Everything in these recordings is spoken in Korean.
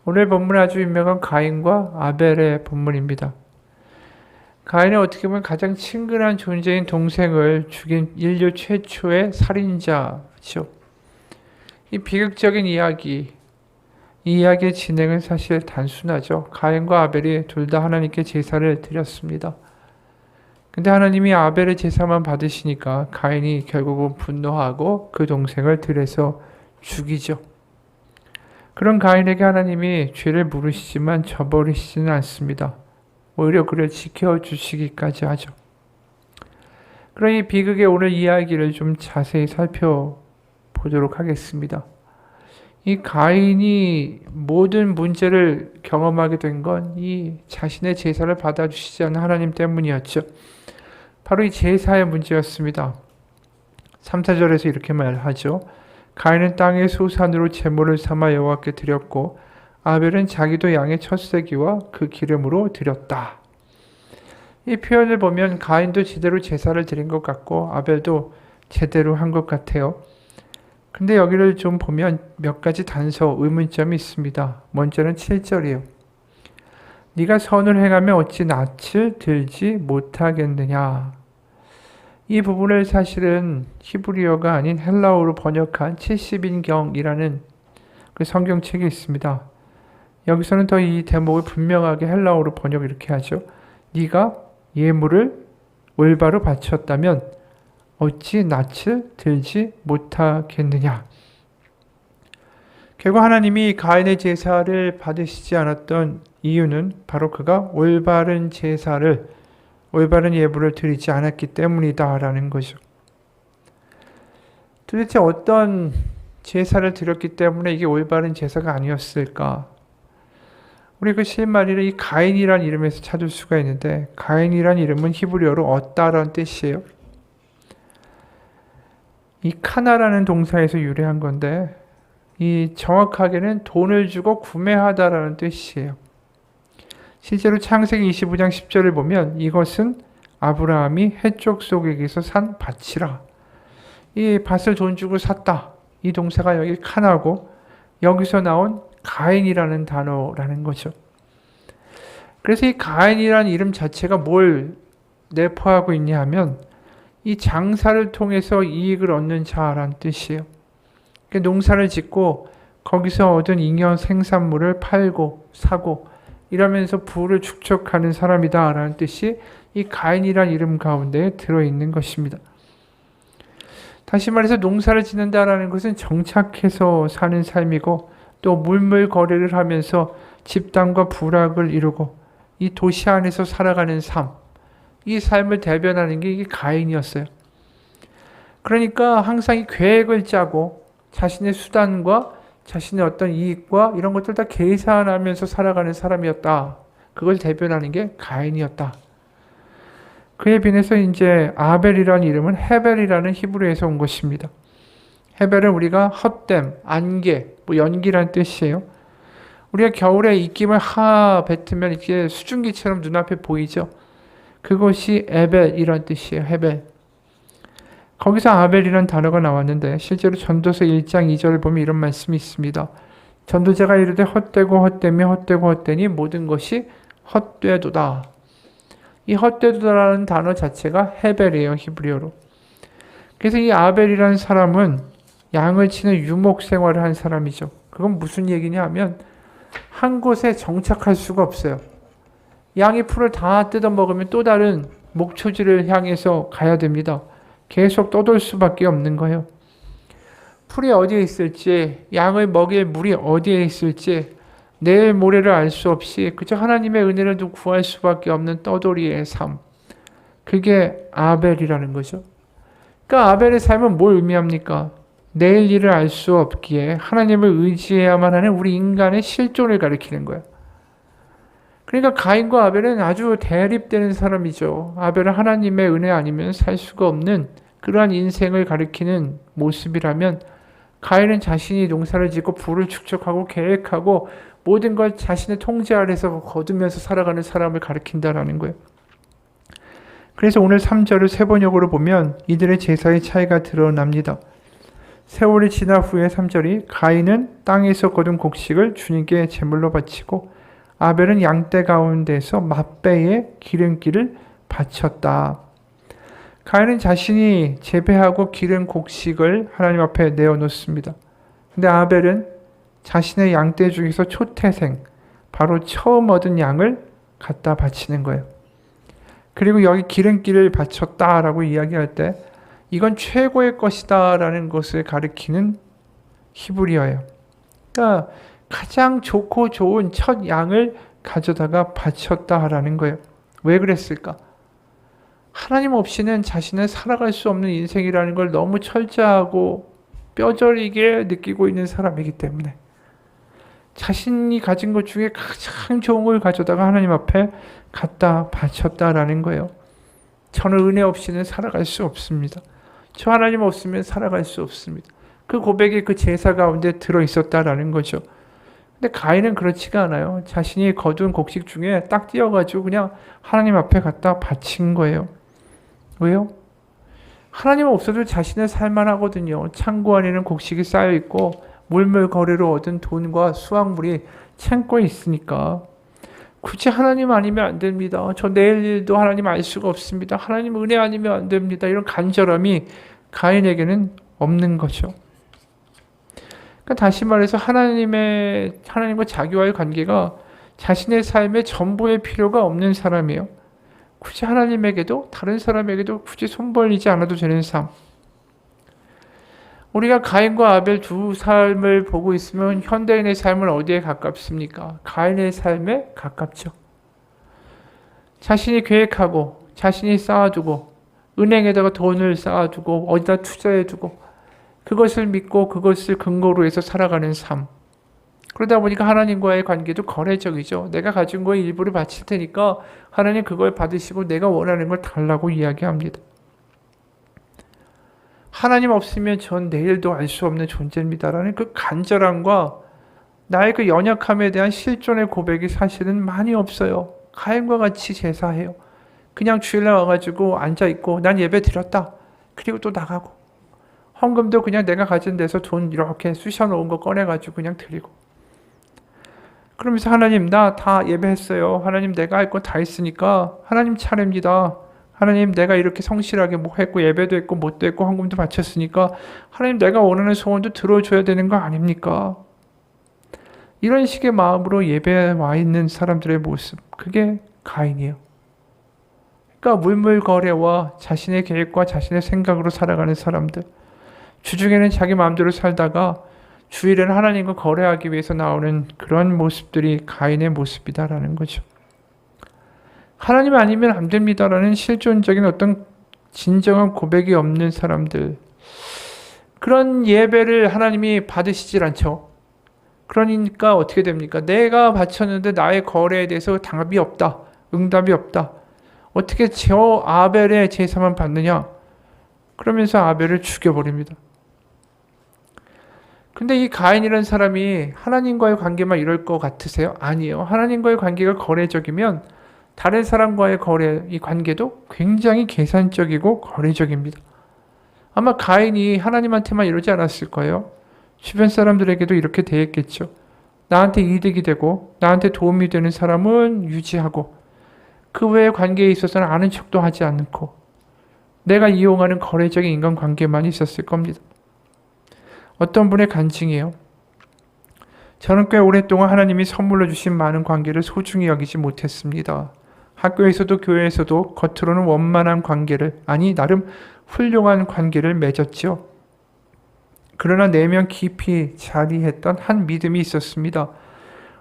오늘 본문은 아주 유명한 가인과 아벨의 본문입니다. 가인은 어떻게 보면 가장 친근한 존재인 동생을 죽인 인류 최초의 살인자죠. 이 비극적인 이야기, 이 이야기의 진행은 사실 단순하죠. 가인과 아벨이 둘 다 하나님께 제사를 드렸습니다. 근데 하나님이 아벨의 제사만 받으시니까 가인이 결국은 분노하고 그 동생을 들에서 죽이죠. 그런 가인에게 하나님이 죄를 물으시지만 저버리시지는 않습니다. 오히려 그를 지켜주시기까지 하죠. 그럼 이 비극의 오늘 이야기를 좀 자세히 살펴보도록 하겠습니다. 이 가인이 모든 문제를 경험하게 된 건 이 자신의 제사를 받아주시지 않는 하나님 때문이었죠. 바로 이 제사의 문제였습니다. 3, 4절에서 이렇게 말하죠. 가인은 땅의 소산으로 제물을 삼아 여호와께 드렸고 아벨은 자기도 양의 첫새끼와 그 기름으로 드렸다. 이 표현을 보면 가인도 제대로 제사를 드린 것 같고 아벨도 제대로 한 것 같아요. 근데 여기를 좀 보면 몇 가지 단서, 의문점이 있습니다. 먼저는 7절이에요. 네가 선을 행하면 어찌 낯을 들지 못하겠느냐. 이 부분을 사실은 히브리어가 아닌 헬라어로 번역한 70인경이라는 그 성경책이 있습니다. 여기서는 더 이 대목을 분명하게 헬라어로 번역 이렇게 하죠. 네가 예물을 올바로 바쳤다면 어찌 낯을 들지 못하겠느냐. 결국 하나님이 가인의 제사를 받으시지 않았던 이유는 바로 그가 올바른 예물을 드리지 않았기 때문이다라는 거죠. 도대체 어떤 제사를 드렸기 때문에 이게 올바른 제사가 아니었을까? 우리 그 실마리를 이 가인이란 이름에서 찾을 수가 있는데 가인이란 이름은 히브리어로 얻다라는 뜻이에요. 이 카나라는 동사에서 유래한 건데 이 정확하게는 돈을 주고 구매하다라는 뜻이에요. 실제로 창세기 25장 10절을 보면 이것은 아브라함이 해족 속에게서 산 밭이라. 이 밭을 돈 주고 샀다. 이 동사가 여기 카나고 여기서 나온 가인이라는 단어라는 거죠. 그래서 이 가인이라는 이름 자체가 뭘 내포하고 있냐 하면 이 장사를 통해서 이익을 얻는 자라는 뜻이에요. 농사를 짓고 거기서 얻은 잉여 생산물을 팔고 사고 이러면서 부를 축적하는 사람이다 라는 뜻이 이 가인이라는 이름 가운데 들어있는 것입니다. 다시 말해서 농사를 짓는다라는 것은 정착해서 사는 삶이고 또 물물 거래를 하면서 집단과 부락을 이루고 이 도시 안에서 살아가는 삶, 이 삶을 대변하는 게 이게 가인이었어요. 그러니까 항상 이 계획을 짜고 자신의 수단과 자신의 어떤 이익과 이런 것들 다 계산하면서 살아가는 사람이었다. 그걸 대변하는 게 가인이었다. 그에 비해서 이제 아벨이라는 이름은 헤벨이라는 히브리에서 온 것입니다. 헤벨은 우리가 헛됨, 안개, 연기라는 뜻이에요. 우리가 겨울에 입김을 뱉으면 이게 수증기처럼 눈앞에 보이죠. 그것이 에벨이라는 뜻이에요. 헤벨. 거기서 아벨이라는 단어가 나왔는데 실제로 전도서 1장 2절을 보면 이런 말씀이 있습니다. 전도자가 이르되 헛되고 헛되며 헛되고 헛되니 모든 것이 헛되도다. 이 헛되도다라는 단어 자체가 헤벨이에요. 히브리어로. 그래서 이 아벨이라는 사람은 양을 치는 유목 생활을 한 사람이죠. 그건 무슨 얘기냐 하면 한 곳에 정착할 수가 없어요. 양이 풀을 다 뜯어먹으면 또 다른 목초지를 향해서 가야 됩니다. 계속 떠돌 수밖에 없는 거예요. 풀이 어디에 있을지, 양을 먹일 물이 어디에 있을지 내일 모레를 알 수 없이 그저 하나님의 은혜를 구할 수밖에 없는 떠돌이의 삶. 그게 아벨이라는 거죠. 그러니까 아벨의 삶은 뭘 의미합니까? 내일 일을 알 수 없기에 하나님을 의지해야만 하는 우리 인간의 실존을 가리키는 거예요. 그러니까 가인과 아벨은 아주 대립되는 사람이죠. 아벨은 하나님의 은혜 아니면 살 수가 없는 그러한 인생을 가리키는 모습이라면 가인은 자신이 농사를 짓고 부를 축적하고 계획하고 모든 걸 자신의 통제 아래서 거두면서 살아가는 사람을 가리킨다라는 거예요. 그래서 오늘 3절을 세번역으로 보면 이들의 제사의 차이가 드러납니다. 세월이 지나 후에 3절이 가인은 땅에서 거둔 곡식을 주님께 제물로 바치고 아벨은 양떼 가운데서 맛배의 기름기를 바쳤다. 가인은 자신이 재배하고 기른 곡식을 하나님 앞에 내어놓습니다. 근데 아벨은 자신의 양떼 중에서 초태생, 바로 처음 얻은 양을 갖다 바치는 거예요. 그리고 여기 기름기를 바쳤다라고 이야기할 때 이건 최고의 것이다라는 것을 가리키는 히브리어예요. 그러니까 가장 좋고 좋은 첫 양을 가져다가 바쳤다라는 거예요. 왜 그랬을까? 하나님 없이는 자신은 살아갈 수 없는 인생이라는 걸 너무 철저하고 뼈저리게 느끼고 있는 사람이기 때문에 자신이 가진 것 중에 가장 좋은 걸 가져다가 하나님 앞에 갖다 바쳤다라는 거예요. 저는 은혜 없이는 살아갈 수 없습니다. 저 하나님 없으면 살아갈 수 없습니다. 그 고백이 그 제사 가운데 들어있었다라는 거죠. 근데 가인은 그렇지가 않아요. 자신이 거둔 곡식 중에 딱 띄어가지고 그냥 하나님 앞에 갖다 바친 거예요. 왜요? 하나님 없어도 자신은 살만하거든요. 창고 안에는 곡식이 쌓여있고 물물거래로 얻은 돈과 수확물이 창고에 있으니까 굳이 하나님 아니면 안 됩니다. 저 내일 일도 하나님 알 수가 없습니다. 하나님 은혜 아니면 안 됩니다. 이런 간절함이 가인에게는 없는 거죠. 그러니까 다시 말해서 하나님과 자기와의 관계가 자신의 삶의 전부의 필요가 없는 사람이에요. 굳이 하나님에게도 다른 사람에게도 굳이 손 벌리지 않아도 되는 삶. 우리가 가인과 아벨 두 삶을 보고 있으면 현대인의 삶은 어디에 가깝습니까? 가인의 삶에 가깝죠. 자신이 계획하고 자신이 쌓아두고 은행에다가 돈을 쌓아두고 어디다 투자해두고 그것을 믿고 그것을 근거로 해서 살아가는 삶. 그러다 보니까 하나님과의 관계도 거래적이죠. 내가 가진 거에 일부를 바칠 테니까 하나님 그걸 받으시고 내가 원하는 걸 달라고 이야기합니다. 하나님 없으면 전 내일도 알 수 없는 존재입니다라는 그 간절함과 나의 그 연약함에 대한 실존의 고백이 사실은 많이 없어요. 가인과 같이 제사해요. 그냥 주일날 와가지고 앉아있고 난 예배 드렸다. 그리고 또 나가고 헌금도 그냥 내가 가진 데서 돈 이렇게 쑤셔놓은 거 꺼내가지고 그냥 드리고 그러면서 하나님 나 다 예배했어요. 하나님 내가 할 거 다 했으니까 하나님 차례입니다. 하나님 내가 이렇게 성실하게 뭐 했고 예배도 했고 못도 했고 헌금도 바쳤으니까 하나님 내가 원하는 소원도 들어줘야 되는 거 아닙니까? 이런 식의 마음으로 예배에 와 있는 사람들의 모습, 그게 가인이에요. 그러니까 물물거래와 자신의 계획과 자신의 생각으로 살아가는 사람들, 주중에는 자기 마음대로 살다가 주일에는 하나님과 거래하기 위해서 나오는 그런 모습들이 가인의 모습이다라는 거죠. 하나님 아니면 안 됩니다라는 실존적인 어떤 진정한 고백이 없는 사람들, 그런 예배를 하나님이 받으시질 않죠. 그러니까 어떻게 됩니까? 내가 바쳤는데 나의 거래에 대해서 답이 없다. 응답이 없다. 어떻게 저 아벨의 제사만 받느냐? 그러면서 아벨을 죽여버립니다. 근데 이 가인이라는 사람이 하나님과의 관계만 이럴 것 같으세요? 아니에요. 하나님과의 관계가 거래적이면 다른 사람과의 이 관계도 굉장히 계산적이고 거래적입니다. 아마 가인이 하나님한테만 이러지 않았을 거예요. 주변 사람들에게도 이렇게 대했겠죠. 나한테 이득이 되고 나한테 도움이 되는 사람은 유지하고 그 외의 관계에 있어서는 아는 척도 하지 않고 내가 이용하는 거래적인 인간관계만 있었을 겁니다. 어떤 분의 간증이에요. 저는 꽤 오랫동안 하나님이 선물로 주신 많은 관계를 소중히 여기지 못했습니다. 학교에서도 교회에서도 겉으로는 원만한 관계를, 아니 나름 훌륭한 관계를 맺었지요. 그러나 내면 깊이 자리했던 한 믿음이 있었습니다.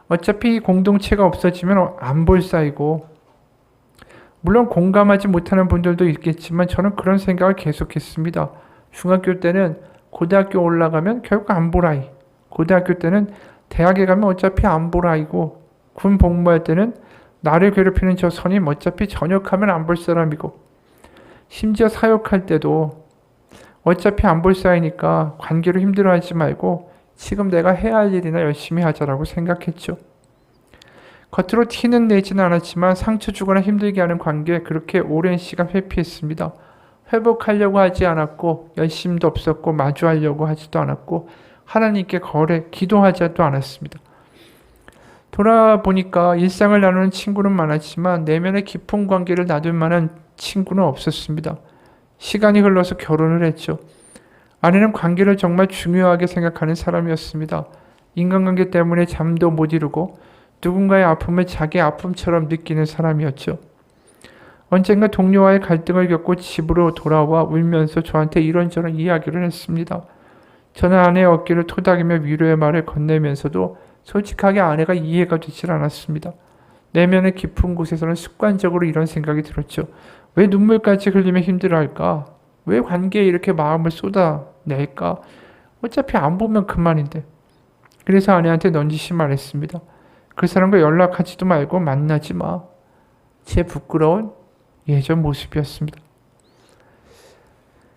어차피 공동체가 없어지면 안 볼 사이고, 물론 공감하지 못하는 분들도 있겠지만 저는 그런 생각을 계속했습니다. 중학교 때는 고등학교 올라가면 결국 안 볼 아이, 고등학교 때는 대학에 가면 어차피 안 볼 아이고, 군 복무할 때는 나를 괴롭히는 저 선임 어차피 전역하면 안 볼 사람이고, 심지어 사역할 때도 어차피 안 볼 사이니까 관계로 힘들어하지 말고 지금 내가 해야 할 일이나 열심히 하자라고 생각했죠. 겉으로 티는 내지는 않았지만 상처 주거나 힘들게 하는 관계에 그렇게 오랜 시간 회피했습니다. 회복하려고 하지 않았고 열심도 없었고 마주하려고 하지도 않았고 하나님께 기도하지도 않았습니다. 돌아보니까 일상을 나누는 친구는 많았지만 내면의 깊은 관계를 나눌 만한 친구는 없었습니다. 시간이 흘러서 결혼을 했죠. 아내는 관계를 정말 중요하게 생각하는 사람이었습니다. 인간관계 때문에 잠도 못 이루고 누군가의 아픔을 자기 아픔처럼 느끼는 사람이었죠. 언젠가 동료와의 갈등을 겪고 집으로 돌아와 울면서 저한테 이런저런 이야기를 했습니다. 저는 아내의 어깨를 토닥이며 위로의 말을 건네면서도 솔직하게 아내가 이해가 되질 않았습니다. 내면의 깊은 곳에서는 습관적으로 이런 생각이 들었죠. 왜 눈물까지 흘리며 힘들어할까? 왜 관계에 이렇게 마음을 쏟아낼까? 어차피 안 보면 그만인데. 그래서 아내한테 넌지시 말했습니다. 그 사람과 연락하지도 말고 만나지 마. 제 부끄러운 예전 모습이었습니다.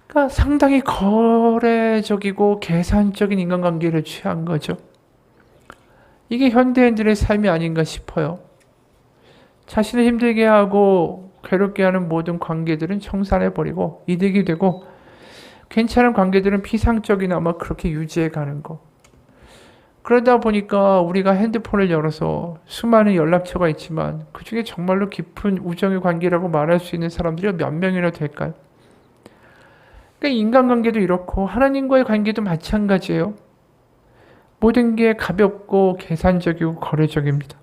그러니까 상당히 거래적이고 계산적인 인간관계를 취한 거죠. 이게 현대인들의 삶이 아닌가 싶어요. 자신을 힘들게 하고 괴롭게 하는 모든 관계들은 청산해버리고 이득이 되고 괜찮은 관계들은 피상적이나마 그렇게 유지해 가는 거. 그러다 보니까 우리가 핸드폰을 열어서 수많은 연락처가 있지만 그 중에 정말로 깊은 우정의 관계라고 말할 수 있는 사람들이 몇 명이나 될까요? 그러니까 인간관계도 이렇고 하나님과의 관계도 마찬가지예요. 모든 게 가볍고 계산적이고 거래적입니다.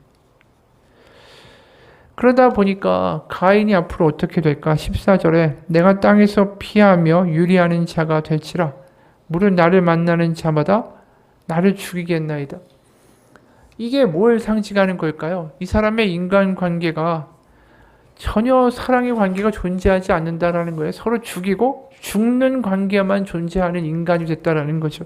그러다 보니까 가인이 앞으로 어떻게 될까? 14절에 내가 땅에서 피하며 유리하는 자가 될지라 물은 나를 만나는 자마다 나를 죽이겠나이다. 이게 뭘 상징하는 걸까요? 이 사람의 인간관계가 전혀 사랑의 관계가 존재하지 않는다라는 거예요. 서로 죽이고 죽는 관계만 존재하는 인간이 됐다라는 거죠.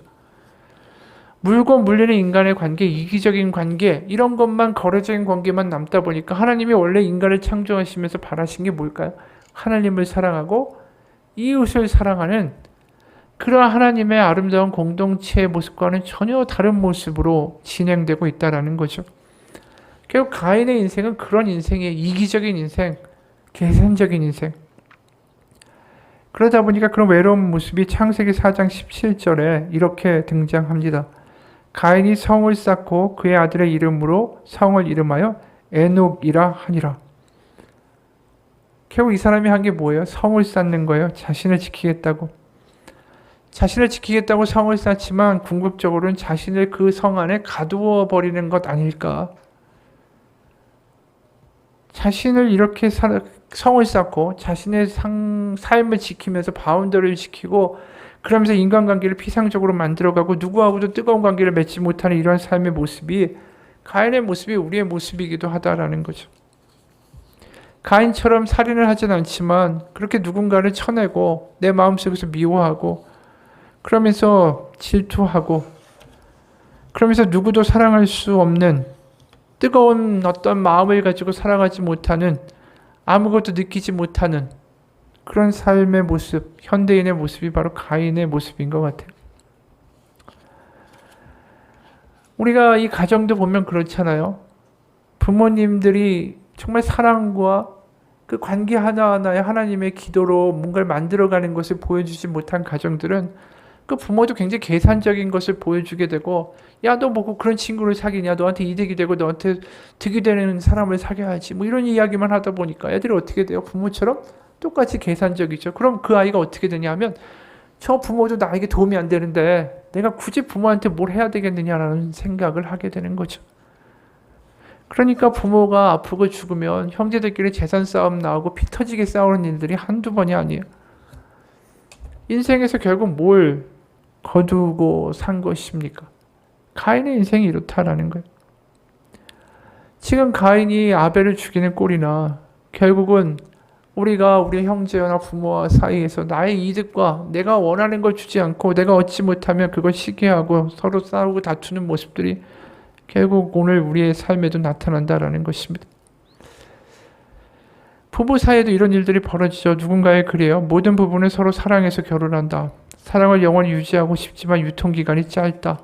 물고 물리는 인간의 관계, 이기적인 관계, 이런 것만 거래적인 관계만 남다 보니까 하나님이 원래 인간을 창조하시면서 바라신 게 뭘까요? 하나님을 사랑하고 이웃을 사랑하는 그러한 하나님의 아름다운 공동체의 모습과는 전혀 다른 모습으로 진행되고 있다는 거죠. 결국 가인의 인생은 그런 인생이에요. 이기적인 인생, 계산적인 인생. 그러다 보니까 그런 외로운 모습이 창세기 4장 17절에 이렇게 등장합니다. 가인이 성을 쌓고 그의 아들의 이름으로 성을 이름하여 에녹이라 하니라. 결국 이 사람이 한 게 뭐예요? 성을 쌓는 거예요. 자신을 지키겠다고. 자신을 지키겠다고 성을 쌓지만 궁극적으로는 자신을 그 성 안에 가두어 버리는 것 아닐까. 자신을 이렇게 성을 쌓고 자신의 삶을 지키면서 바운더리를 지키고 그러면서 인간관계를 피상적으로 만들어가고 누구하고도 뜨거운 관계를 맺지 못하는 이런 삶의 모습이 가인의 모습이 우리의 모습이기도 하다라는 거죠. 가인처럼 살인을 하진 않지만 그렇게 누군가를 쳐내고 내 마음속에서 미워하고 그러면서 질투하고 그러면서 누구도 사랑할 수 없는 뜨거운 어떤 마음을 가지고 살아가지 못하는 아무것도 느끼지 못하는 그런 삶의 모습, 현대인의 모습이 바로 가인의 모습인 것 같아요. 우리가 이 가정도 보면 그렇잖아요. 부모님들이 정말 사랑과 그 관계 하나하나에 하나님의 기도로 뭔가를 만들어가는 것을 보여주지 못한 가정들은 그 부모도 굉장히 계산적인 것을 보여주게 되고 야, 너 뭐 그런 친구를 사귀냐? 너한테 이득이 되고 너한테 득이 되는 사람을 사귀어야지. 뭐 이런 이야기만 하다 보니까 애들이 어떻게 돼요? 부모처럼 똑같이 계산적이죠. 그럼 그 아이가 어떻게 되냐면 저 부모도 나에게 도움이 안 되는데 내가 굳이 부모한테 뭘 해야 되겠느냐라는 생각을 하게 되는 거죠. 그러니까 부모가 아프고 죽으면 형제들끼리 재산 싸움 나오고 피 터지게 싸우는 일들이 한두 번이 아니에요. 인생에서 결국 뭘 거두고 산 것입니까? 가인의 인생이 이렇다라는 거예요. 지금 가인이 아벨을 죽이는 꼴이나 결국은 우리가 우리 형제나 부모와 사이에서 나의 이득과 내가 원하는 걸 주지 않고 내가 얻지 못하면 그걸 시기하고 서로 싸우고 다투는 모습들이 결국 오늘 우리의 삶에도 나타난다라는 것입니다. 부부 사이에도 이런 일들이 벌어지죠. 누군가의 글이에요. 모든 부부는 서로 사랑해서 결혼한다. 사랑을 영원히 유지하고 싶지만 유통기간이 짧다.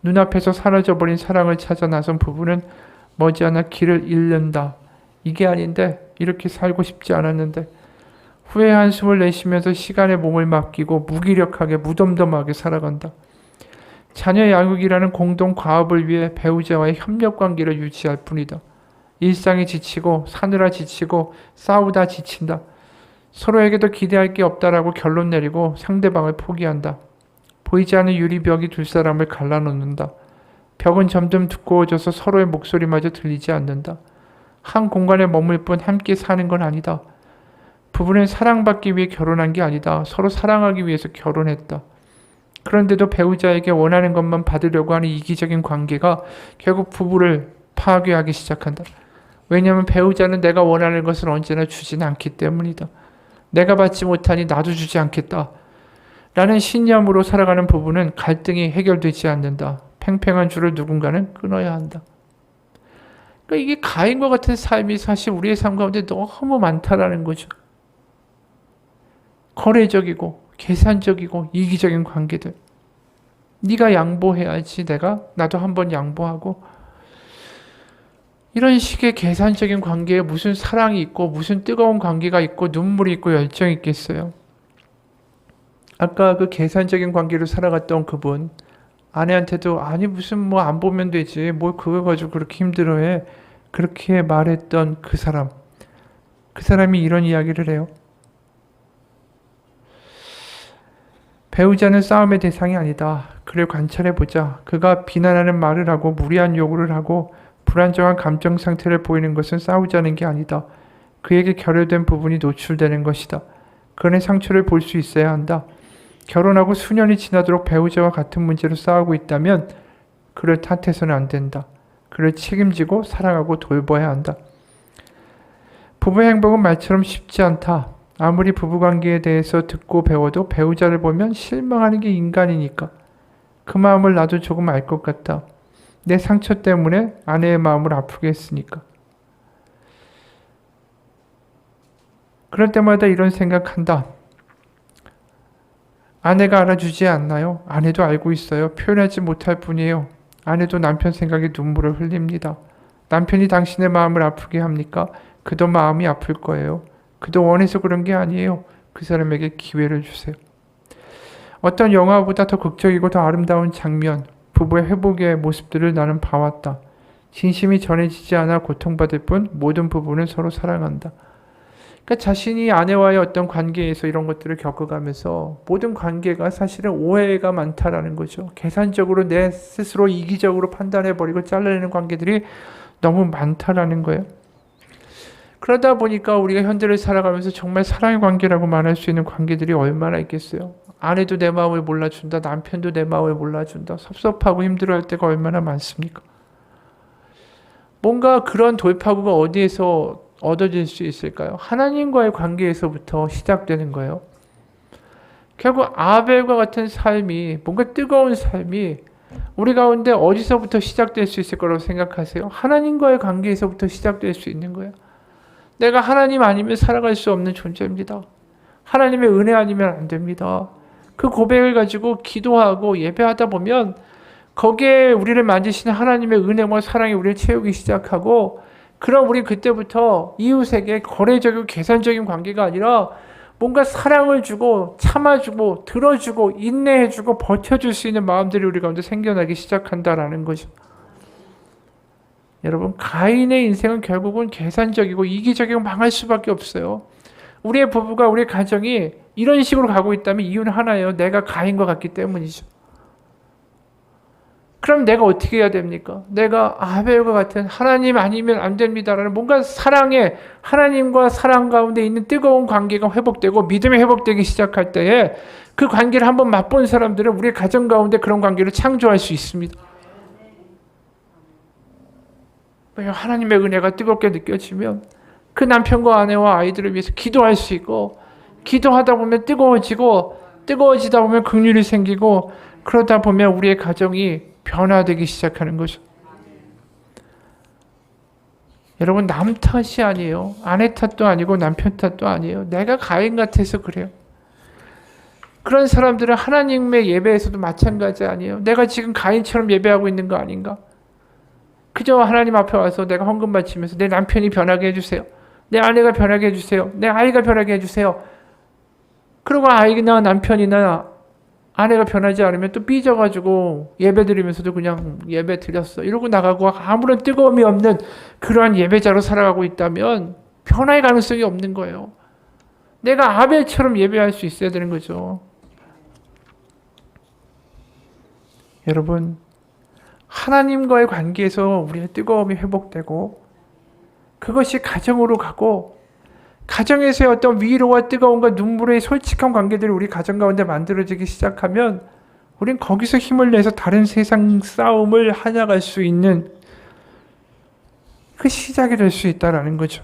눈앞에서 사라져버린 사랑을 찾아 나선 부부는 머지않아 길을 잃는다. 이게 아닌데 이렇게 살고 싶지 않았는데 후회 한숨을 내쉬면서 시간에 몸을 맡기고 무기력하게 무덤덤하게 살아간다. 자녀 양육이라는 공동 과업을 위해 배우자와의 협력 관계를 유지할 뿐이다. 일상이 지치고 사느라 지치고 싸우다 지친다. 서로에게도 기대할 게 없다라고 결론 내리고 상대방을 포기한다. 보이지 않는 유리벽이 두 사람을 갈라놓는다. 벽은 점점 두꺼워져서 서로의 목소리마저 들리지 않는다. 한 공간에 머물 뿐 함께 사는 건 아니다. 부부는 사랑받기 위해 결혼한 게 아니다. 서로 사랑하기 위해서 결혼했다. 그런데도 배우자에게 원하는 것만 받으려고 하는 이기적인 관계가 결국 부부를 파괴하기 시작한다. 왜냐하면 배우자는 내가 원하는 것을 언제나 주지는 않기 때문이다. 내가 받지 못하니 나도 주지 않겠다. 라는 신념으로 살아가는 부부는 갈등이 해결되지 않는다. 팽팽한 줄을 누군가는 끊어야 한다. 그러니까 이게 가인과 같은 삶이 사실 우리의 삶 가운데 너무 많다라는 거죠. 거래적이고 계산적이고 이기적인 관계들. 네가 양보해야지 나도 한번 양보하고, 이런 식의 계산적인 관계에 무슨 사랑이 있고 무슨 뜨거운 관계가 있고 눈물이 있고 열정이 있겠어요. 아까 그 계산적인 관계로 살아갔던 그분, 아내한테도 아니 무슨 뭐 안 보면 되지 뭘 그거 가지고 그렇게 힘들어해, 그렇게 말했던 그 사람이 이런 이야기를 해요. 배우자는 싸움의 대상이 아니다. 그를 관찰해보자. 그가 비난하는 말을 하고 무리한 요구를 하고 불안정한 감정 상태를 보이는 것은 싸우자는 게 아니다. 그에게 결여된 부분이 노출되는 것이다. 그의 상처를 볼 수 있어야 한다. 결혼하고 수년이 지나도록 배우자와 같은 문제로 싸우고 있다면 그를 탓해서는 안 된다. 그를 책임지고 사랑하고 돌봐야 한다. 부부의 행복은 말처럼 쉽지 않다. 아무리 부부관계에 대해서 듣고 배워도 배우자를 보면 실망하는 게 인간이니까. 그 마음을 나도 조금 알 것 같다. 내 상처 때문에 아내의 마음을 아프게 했으니까. 그럴 때마다 이런 생각한다. 아내가 알아주지 않나요? 아내도 알고 있어요. 표현하지 못할 뿐이에요. 아내도 남편 생각에 눈물을 흘립니다. 남편이 당신의 마음을 아프게 합니까? 그도 마음이 아플 거예요. 그도 원해서 그런 게 아니에요. 그 사람에게 기회를 주세요. 어떤 영화보다 더 극적이고 더 아름다운 장면, 부부의 회복의 모습들을 나는 봐왔다. 진심이 전해지지 않아 고통받을 뿐 모든 부부는 서로 사랑한다. 그러니까 자신이 아내와의 어떤 관계에서 이런 것들을 겪어가면서 모든 관계가 사실은 오해가 많다라는 거죠. 계산적으로 내 스스로 이기적으로 판단해버리고 잘라내는 관계들이 너무 많다라는 거예요. 그러다 보니까 우리가 현대를 살아가면서 정말 사랑의 관계라고 말할 수 있는 관계들이 얼마나 있겠어요. 아내도 내 마음을 몰라준다. 남편도 내 마음을 몰라준다. 섭섭하고 힘들어할 때가 얼마나 많습니까? 뭔가 그런 돌파구가 어디에서 얻어질 수 있을까요? 하나님과의 관계에서부터 시작되는 거예요. 결국 아벨과 같은 삶이, 뭔가 뜨거운 삶이 우리 가운데 어디서부터 시작될 수 있을 거라고 생각하세요? 하나님과의 관계에서부터 시작될 수 있는 거예요. 내가 하나님 아니면 살아갈 수 없는 존재입니다. 하나님의 은혜 아니면 안 됩니다. 그 고백을 가지고 기도하고 예배하다 보면 거기에 우리를 만지시는 하나님의 은혜와 사랑이 우리를 채우기 시작하고, 그럼 우리 그때부터 이웃에게 거래적이고 계산적인 관계가 아니라 뭔가 사랑을 주고 참아주고 들어주고 인내해주고 버텨줄 수 있는 마음들이 우리 가운데 생겨나기 시작한다라는 거죠. 여러분, 가인의 인생은 결국은 계산적이고 이기적이고 망할 수밖에 없어요. 우리의 부부가, 우리의 가정이 이런 식으로 가고 있다면 이유는 하나예요. 내가 가인과 같기 때문이죠. 그럼 내가 어떻게 해야 됩니까? 내가 아벨과 같은 하나님 아니면 안 됩니다라는 뭔가 사랑에, 하나님과 사랑 가운데 있는 뜨거운 관계가 회복되고 믿음이 회복되기 시작할 때에 그 관계를 한번 맛본 사람들은 우리의 가정 가운데 그런 관계를 창조할 수 있습니다. 하나님의 은혜가 뜨겁게 느껴지면 그 남편과 아내와 아이들을 위해서 기도할 수 있고, 기도하다 보면 뜨거워지다 보면 긍휼이 생기고, 그러다 보면 우리의 가정이 변화되기 시작하는 거죠. 여러분, 남 탓이 아니에요. 아내 탓도 아니고 남편 탓도 아니에요. 내가 가인 같아서 그래요. 그런 사람들은 하나님의 예배에서도 마찬가지 아니에요. 내가 지금 가인처럼 예배하고 있는 거 아닌가? 그저 하나님 앞에 와서 내가 헌금 바치면서 내 남편이 변하게 해주세요. 내 아내가 변하게 해주세요. 내 아이가 변하게 해주세요. 그리고 아이나 남편이나 아내가 변하지 않으면 또 삐져가지고 예배 드리면서도 그냥 예배 드렸어 이러고 나가고 아무런 뜨거움이 없는 그러한 예배자로 살아가고 있다면 변화의 가능성이 없는 거예요. 내가 아벨처럼 예배할 수 있어야 되는 거죠. 여러분, 하나님과의 관계에서 우리의 뜨거움이 회복되고 그것이 가정으로 가고 가정에서의 어떤 위로와 뜨거움과 눈물의 솔직한 관계들이 우리 가정 가운데 만들어지기 시작하면 우린 거기서 힘을 내서 다른 세상 싸움을 하나갈 수 있는 그 시작이 될 수 있다는 거죠.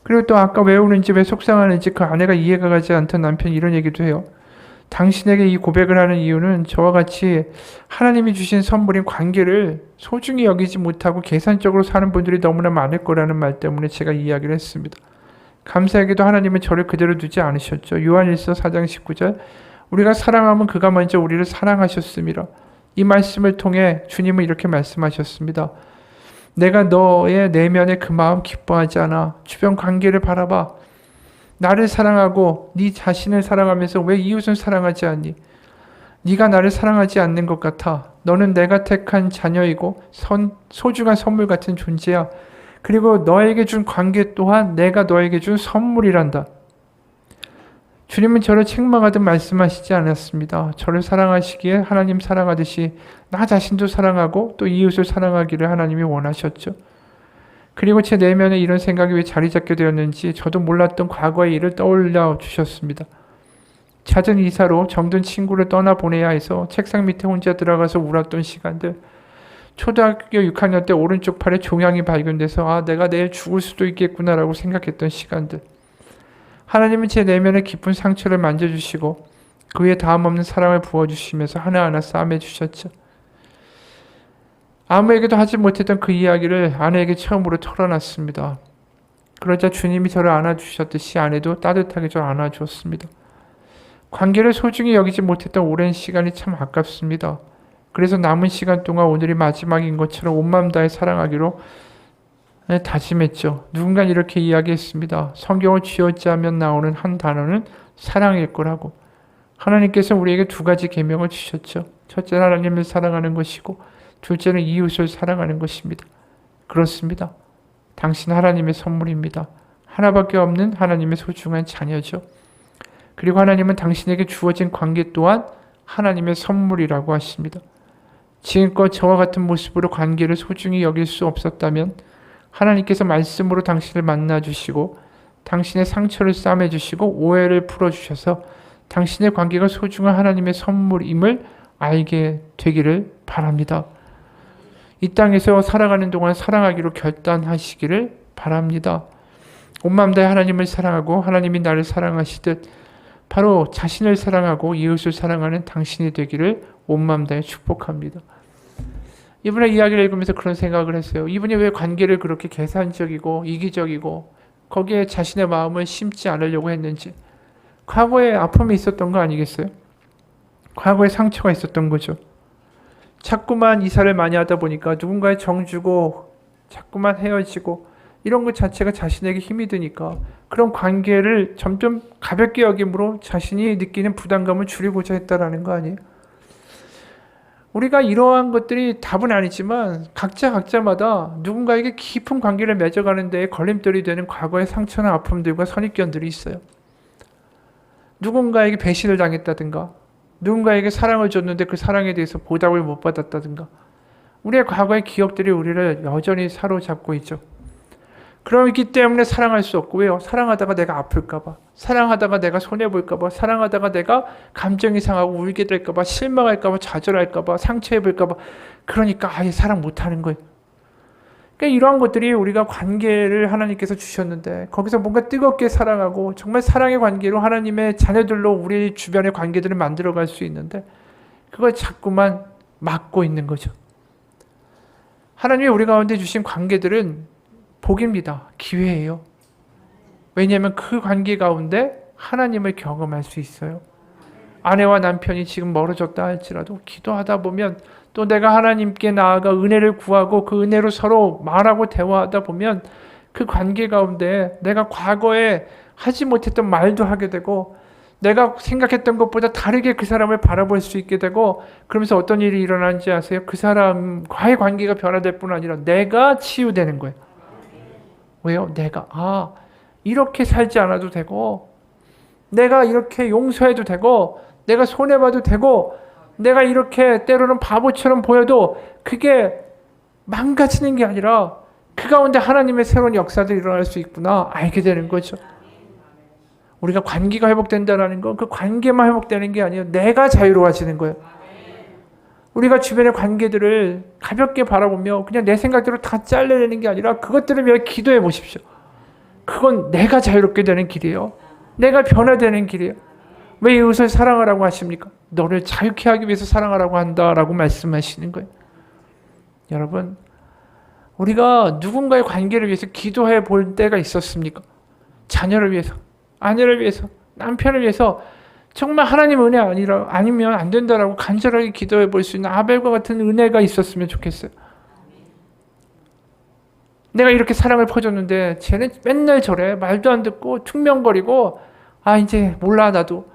그리고 또 아까 왜 우는지 왜 속상하는지 그 아내가 이해가 가지 않던 남편이 이런 얘기도 해요. 당신에게 이 고백을 하는 이유는 저와 같이 하나님이 주신 선물인 관계를 소중히 여기지 못하고 계산적으로 사는 분들이 너무나 많을 거라는 말 때문에 제가 이야기를 했습니다. 감사하게도 하나님은 저를 그대로 두지 않으셨죠. 요한일서 4장 19절 우리가 사랑하면 그가 먼저 우리를 사랑하셨습니다. 이 말씀을 통해 주님은 이렇게 말씀하셨습니다. 내가 너의 내면의 그 마음 기뻐하지 않아. 주변 관계를 바라봐. 나를 사랑하고 네 자신을 사랑하면서 왜 이웃을 사랑하지 않니? 네가 나를 사랑하지 않는 것 같아. 너는 내가 택한 자녀이고 소중한 선물 같은 존재야. 그리고 너에게 준 관계 또한 내가 너에게 준 선물이란다. 주님은 저를 책망하듯 말씀하시지 않았습니다. 저를 사랑하시기에 하나님 사랑하듯이 나 자신도 사랑하고 또 이웃을 사랑하기를 하나님이 원하셨죠. 그리고 제 내면에 이런 생각이 왜 자리 잡게 되었는지 저도 몰랐던 과거의 일을 떠올려 주셨습니다. 잦은 이사로 정든 친구를 떠나보내야 해서 책상 밑에 혼자 들어가서 울었던 시간들, 초등학교 6학년 때 오른쪽 팔에 종양이 발견돼서 내가 내일 죽을 수도 있겠구나라고 생각했던 시간들, 하나님은 제 내면의 깊은 상처를 만져주시고 그 위에 다음없는 사랑을 부어주시면서 하나하나 싸매주셨죠. 아무에게도 하지 못했던 그 이야기를 아내에게 처음으로 털어놨습니다. 그러자 주님이 저를 안아주셨듯이 아내도 따뜻하게 저를 안아주었습니다. 관계를 소중히 여기지 못했던 오랜 시간이 참 아깝습니다. 그래서 남은 시간 동안 오늘이 마지막인 것처럼 온 마음 다해 사랑하기로 다짐했죠. 누군가 이렇게 이야기했습니다. 성경을 쥐어짜면 나오는 한 단어는 사랑일 거라고. 하나님께서 우리에게 두 가지 계명을 주셨죠. 첫째는 하나님을 사랑하는 것이고 둘째는 이웃을 사랑하는 것입니다. 그렇습니다. 당신 하나님의 선물입니다. 하나밖에 없는 하나님의 소중한 자녀죠. 그리고 하나님은 당신에게 주어진 관계 또한 하나님의 선물이라고 하십니다. 지금껏 저와 같은 모습으로 관계를 소중히 여길 수 없었다면 하나님께서 말씀으로 당신을 만나주시고 당신의 상처를 싸매주시고 오해를 풀어주셔서 당신의 관계가 소중한 하나님의 선물임을 알게 되기를 바랍니다. 이 땅에서 살아가는 동안 사랑하기로 결단하시기를 바랍니다. 온 마음 다해 하나님을 사랑하고 하나님이 나를 사랑하시듯 바로 자신을 사랑하고 이웃을 사랑하는 당신이 되기를 온 마음 다해 축복합니다. 이분의 이야기를 읽으면서 그런 생각을 했어요. 이분이 왜 관계를 그렇게 계산적이고 이기적이고 거기에 자신의 마음을 심지 않으려고 했는지. 과거에 아픔이 있었던 거 아니겠어요? 과거에 상처가 있었던 거죠. 자꾸만 이사를 많이 하다 보니까 누군가에 정주고 자꾸만 헤어지고 이런 것 자체가 자신에게 힘이 드니까 그런 관계를 점점 가볍게 여김으로 자신이 느끼는 부담감을 줄이고자 했다라는 거 아니에요? 우리가 이러한 것들이 답은 아니지만 각자마다 누군가에게 깊은 관계를 맺어가는 데에 걸림돌이 되는 과거의 상처나 아픔들과 선입견들이 있어요. 누군가에게 배신을 당했다든가 누군가에게 사랑을 줬는데 그 사랑에 대해서 보답을 못 받았다든가 우리의 과거의 기억들이 우리를 여전히 사로잡고 있죠. 그렇기 때문에 사랑할 수 없고 왜요? 사랑하다가 내가 아플까봐, 사랑하다가 내가 손해볼까봐, 사랑하다가 내가 감정이 상하고 울게 될까봐, 실망할까봐, 좌절할까봐, 상처해볼까봐 그러니까 아예 사랑 못하는 거예요. 그러니까 이러한 것들이 우리가 관계를 하나님께서 주셨는데 거기서 뭔가 뜨겁게 사랑하고 정말 사랑의 관계로 하나님의 자녀들로 우리 주변의 관계들을 만들어갈 수 있는데 그걸 자꾸만 막고 있는 거죠. 하나님이 우리 가운데 주신 관계들은 복입니다. 기회예요. 왜냐하면 그 관계 가운데 하나님을 경험할 수 있어요. 아내와 남편이 지금 멀어졌다 할지라도 기도하다 보면 또 내가 하나님께 나아가 은혜를 구하고 그 은혜로 서로 말하고 대화하다 보면 그 관계 가운데 내가 과거에 하지 못했던 말도 하게 되고 내가 생각했던 것보다 다르게 그 사람을 바라볼 수 있게 되고 그러면서 어떤 일이 일어나는지 아세요? 그 사람과의 관계가 변화될 뿐 아니라 내가 치유되는 거예요. 왜요? 내가 이렇게 살지 않아도 되고 내가 이렇게 용서해도 되고 내가 손해봐도 되고 내가 이렇게 때로는 바보처럼 보여도 그게 망가지는 게 아니라 그 가운데 하나님의 새로운 역사들이 일어날 수 있구나 알게 되는 거죠. 우리가 관계가 회복된다는 건 그 관계만 회복되는 게 아니에요. 내가 자유로워지는 거예요. 우리가 주변의 관계들을 가볍게 바라보며 그냥 내 생각대로 다 잘라내는 게 아니라 그것들을 위해 기도해 보십시오. 그건 내가 자유롭게 되는 길이에요. 내가 변화되는 길이에요. 왜 이웃을 사랑하라고 하십니까? 너를 자유케 하기 위해서 사랑하라고 한다라고 말씀하시는 거예요. 여러분, 우리가 누군가의 관계를 위해서 기도해 볼 때가 있었습니까? 자녀를 위해서, 아내를 위해서, 남편을 위해서 정말 하나님 은혜 아니면 안 된다라고 간절하게 기도해 볼 수 있는 아벨과 같은 은혜가 있었으면 좋겠어요. 내가 이렇게 사랑을 퍼줬는데 쟤는 맨날 저래 말도 안 듣고 퉁명거리고 이제 몰라 나도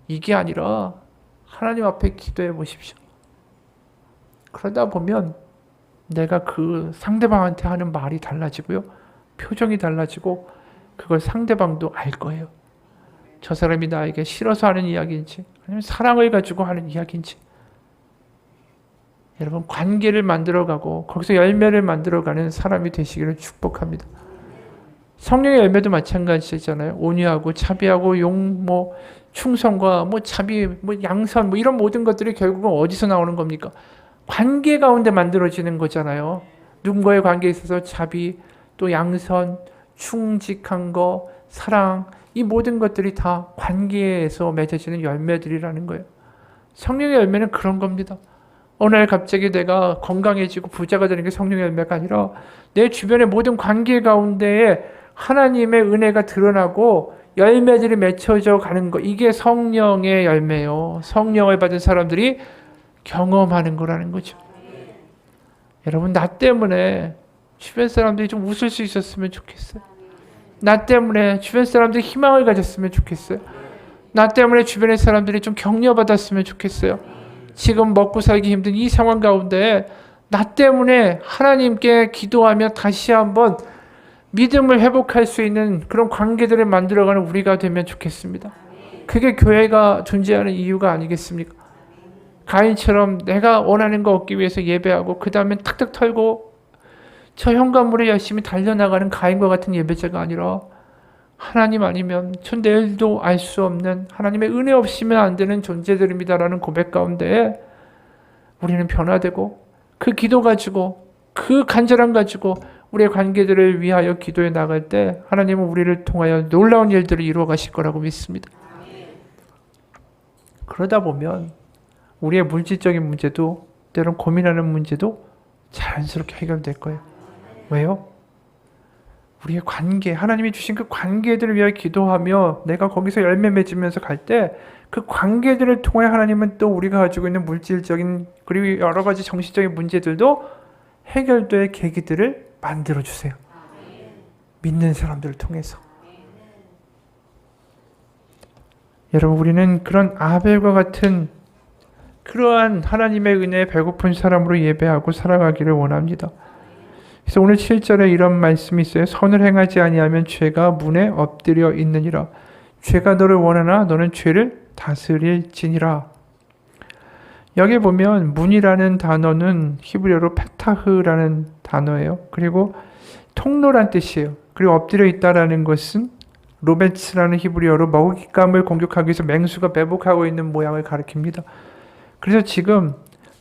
이게 아니라 하나님 앞에 기도해 보십시오. 그러다 보면 내가 그 상대방한테 하는 말이 달라지고요. 표정이 달라지고 그걸 상대방도 알 거예요. 저 사람이 나에게 싫어서 하는 이야기인지 아니면 사랑을 가지고 하는 이야기인지. 여러분 관계를 만들어가고 거기서 열매를 만들어가는 사람이 되시기를 축복합니다. 성령의 열매도 마찬가지잖아요. 온유하고 자비하고 충성과 자비, 양선 이런 모든 것들이 결국은 어디서 나오는 겁니까? 관계 가운데 만들어지는 거잖아요. 누군가의 관계에 있어서 자비, 또 양선, 충직한 거, 사랑 이 모든 것들이 다 관계에서 맺어지는 열매들이라는 거예요. 성령의 열매는 그런 겁니다. 어느 날 갑자기 내가 건강해지고 부자가 되는 게 성령의 열매가 아니라 내 주변의 모든 관계 가운데에 하나님의 은혜가 드러나고 열매들이 맺혀져 가는 거 이게 성령의 열매요. 성령을 받은 사람들이 경험하는 거라는 거죠. 여러분 나 때문에 주변 사람들이 좀 웃을 수 있었으면 좋겠어요. 나 때문에 주변 사람들이 희망을 가졌으면 좋겠어요. 나 때문에 주변의 사람들이 좀 격려받았으면 좋겠어요. 지금 먹고 살기 힘든 이 상황 가운데 나 때문에 하나님께 기도하며 다시 한번 믿음을 회복할 수 있는 그런 관계들을 만들어가는 우리가 되면 좋겠습니다. 그게 교회가 존재하는 이유가 아니겠습니까? 가인처럼 내가 원하는 거 얻기 위해서 예배하고 그 다음에 탁탁 털고 저 현관문에 열심히 달려나가는 가인과 같은 예배자가 아니라 하나님 아니면 전 내일도 알 수 없는 하나님의 은혜 없이면 안 되는 존재들입니다라는 고백 가운데 우리는 변화되고 그 기도 가지고 그 간절함 가지고 우리의 관계들을 위하여 기도해 나갈 때 하나님은 우리를 통하여 놀라운 일들을 이루어 가실 거라고 믿습니다. 그러다 보면 우리의 물질적인 문제도 때론 고민하는 문제도 자연스럽게 해결될 거예요. 왜요? 우리의 관계, 하나님이 주신 그 관계들을 위하여 기도하며 내가 거기서 열매 맺으면서 갈 때 그 관계들을 통해 하나님은 또 우리가 가지고 있는 물질적인 그리고 여러 가지 정신적인 문제들도 해결될 계기들을 만들어주세요. 믿는 사람들을 통해서. 여러분 우리는 그런 아벨과 같은 그러한 하나님의 은혜에 배고픈 사람으로 예배하고 살아가기를 원합니다. 그래서 오늘 7절에 이런 말씀이 있어요. 선을 행하지 아니하면 죄가 문에 엎드려 있느니라. 죄가 너를 원하나 너는 죄를 다스릴지니라. 여기 보면 문이라는 단어는 히브리어로 페타흐라는 단어예요. 그리고 통로란 뜻이에요. 그리고 엎드려 있다라는 것은 로베츠라는 히브리어로 먹잇감을 공격하기 위해서 맹수가 매복하고 있는 모양을 가리킵니다. 그래서 지금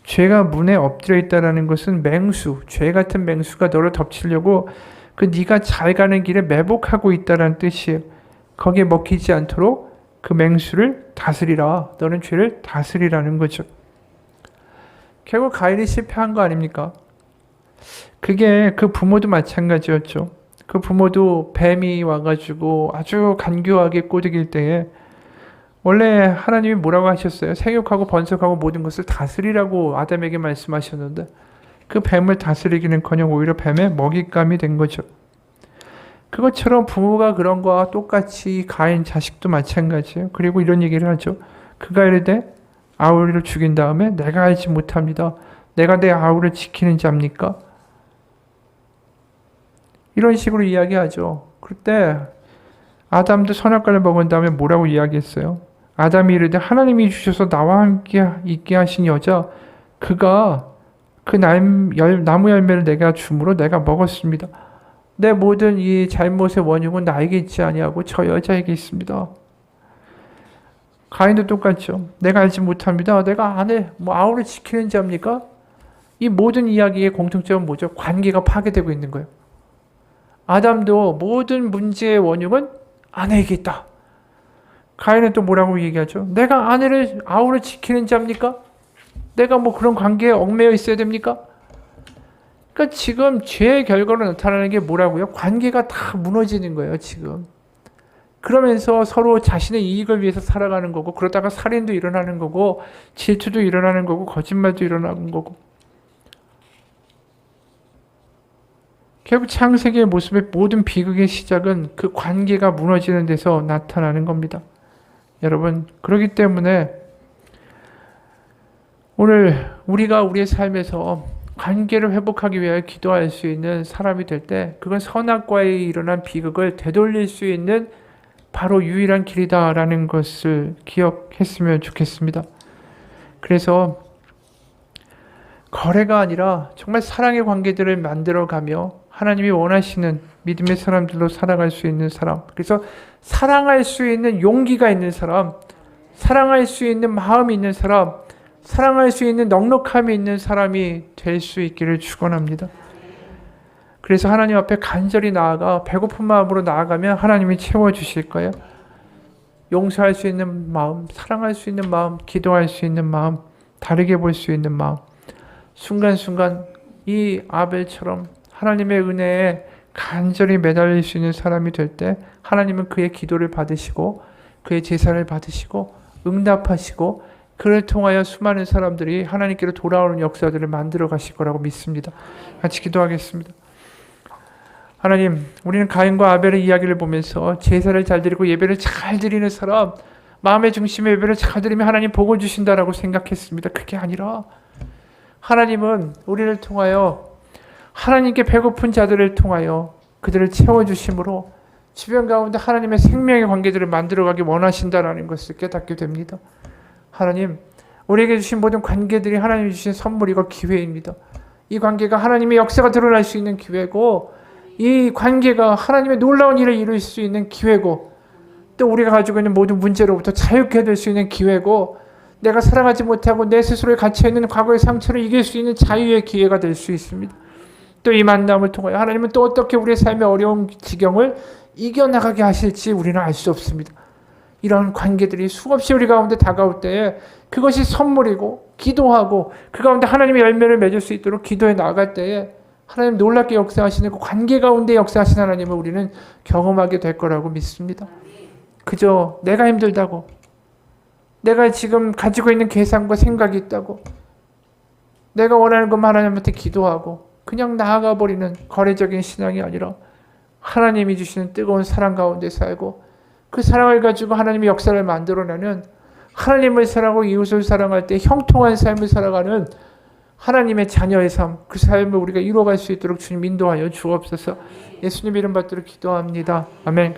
죄가 문에 엎드려 있다라는 것은 맹수, 죄 같은 맹수가 너를 덮치려고 그 네가 잘 가는 길에 매복하고 있다라는 뜻이에요. 거기에 먹히지 않도록 그 맹수를 다스리라. 너는 죄를 다스리라는 거죠. 결국 가인이 실패한 거 아닙니까? 그게 그 부모도 마찬가지였죠. 그 부모도 뱀이 와가지고 아주 간교하게 꼬드길 때에 원래 하나님이 뭐라고 하셨어요? 생육하고 번성하고 모든 것을 다스리라고 아담에게 말씀하셨는데 그 뱀을 다스리기는커녕 오히려 뱀의 먹잇감이 된 거죠. 그것처럼 부모가 그런 거와 똑같이 가인 자식도 마찬가지예요. 그리고 이런 얘기를 하죠. 그가 이르되 아우를 죽인 다음에 내가 알지 못합니다. 내가 내 아우를 지키는 자입니까? 이런 식으로 이야기하죠. 그때 아담도 선악과를 먹은 다음에 뭐라고 이야기했어요? 아담이 이르되 하나님이 주셔서 나와 함께 있게 하신 여자 그가 그 나무 열매를 내가 주므로 내가 먹었습니다. 내 모든 이 잘못의 원흉은 나에게 있지 아니하고 저 여자에게 있습니다. 가인도 똑같죠. 내가 알지 못합니다. 내가 아내, 아우를 지키는 자입니까? 이 모든 이야기의 공통점은 뭐죠? 관계가 파괴되고 있는 거예요. 아담도 모든 문제의 원흉은 아내에게 있다. 가인은 또 뭐라고 얘기하죠? 내가 아우를 지키는 자입니까? 내가 그런 관계에 얽매여 있어야 됩니까? 그러니까 지금 죄의 결과로 나타나는 게 뭐라고요? 관계가 다 무너지는 거예요, 지금. 그러면서 서로 자신의 이익을 위해서 살아가는 거고, 그러다가 살인도 일어나는 거고, 질투도 일어나는 거고, 거짓말도 일어나는 거고. 결국 창세기의 모습의 모든 비극의 시작은 그 관계가 무너지는 데서 나타나는 겁니다. 여러분, 그렇기 때문에 오늘 우리가 우리의 삶에서 관계를 회복하기 위하여 기도할 수 있는 사람이 될 때 그건 선악과에 일어난 비극을 되돌릴 수 있는 바로 유일한 길이다라는 것을 기억했으면 좋겠습니다. 그래서 거래가 아니라 정말 사랑의 관계들을 만들어가며 하나님이 원하시는 믿음의 사람들로 살아갈 수 있는 사람, 그래서 사랑할 수 있는 용기가 있는 사람, 사랑할 수 있는 마음이 있는 사람, 사랑할 수 있는 넉넉함이 있는 사람이 될 수 있기를 축원합니다. 그래서 하나님 앞에 간절히 나아가 배고픈 마음으로 나아가면 하나님이 채워주실 거예요. 용서할 수 있는 마음, 사랑할 수 있는 마음, 기도할 수 있는 마음, 다르게 볼 수 있는 마음, 순간순간 이 아벨처럼 하나님의 은혜에 간절히 매달릴 수 있는 사람이 될 때 하나님은 그의 기도를 받으시고 그의 제사를 받으시고 응답하시고 그를 통하여 수많은 사람들이 하나님께로 돌아오는 역사들을 만들어 가실 거라고 믿습니다. 같이 기도하겠습니다. 하나님, 우리는 가인과 아벨의 이야기를 보면서 제사를 잘 드리고 예배를 잘 드리는 사람, 마음의 중심에 예배를 잘 드리면 하나님 복을 주신다라고 생각했습니다. 그게 아니라 하나님은 우리를 통하여 하나님께 배고픈 자들을 통하여 그들을 채워주심으로 주변 가운데 하나님의 생명의 관계들을 만들어가기 원하신다라는 것을 깨닫게 됩니다. 하나님, 우리에게 주신 모든 관계들이 하나님이 주신 선물이고 기회입니다. 이 관계가 하나님의 역사가 드러날 수 있는 기회고 이 관계가 하나님의 놀라운 일을 이룰 수 있는 기회고 또 우리가 가지고 있는 모든 문제로부터 자유케 될 수 있는 기회고 내가 사랑하지 못하고 내 스스로에 갇혀있는 과거의 상처를 이길 수 있는 자유의 기회가 될 수 있습니다. 또 이 만남을 통하여 하나님은 또 어떻게 우리의 삶의 어려운 지경을 이겨나가게 하실지 우리는 알 수 없습니다. 이런 관계들이 수없이 우리 가운데 다가올 때에 그것이 선물이고 기도하고 그 가운데 하나님의 열매를 맺을 수 있도록 기도해 나갈 때에 하나님 놀랍게 역사하시는 그 관계 가운데 역사하신 하나님을 우리는 경험하게 될 거라고 믿습니다. 그저 내가 힘들다고 내가 지금 가지고 있는 계산과 생각이 있다고 내가 원하는 것만 하나님한테 기도하고 그냥 나아가 버리는 거래적인 신앙이 아니라 하나님이 주시는 뜨거운 사랑 가운데 살고 그 사랑을 가지고 하나님의 역사를 만들어내는 하나님을 사랑하고 이웃을 사랑할 때 형통한 삶을 살아가는 하나님의 자녀의 삶, 그 삶을 우리가 이루어갈 수 있도록 주님 인도하여 주옵소서. 예수님 이름 받들어 기도합니다. 아멘.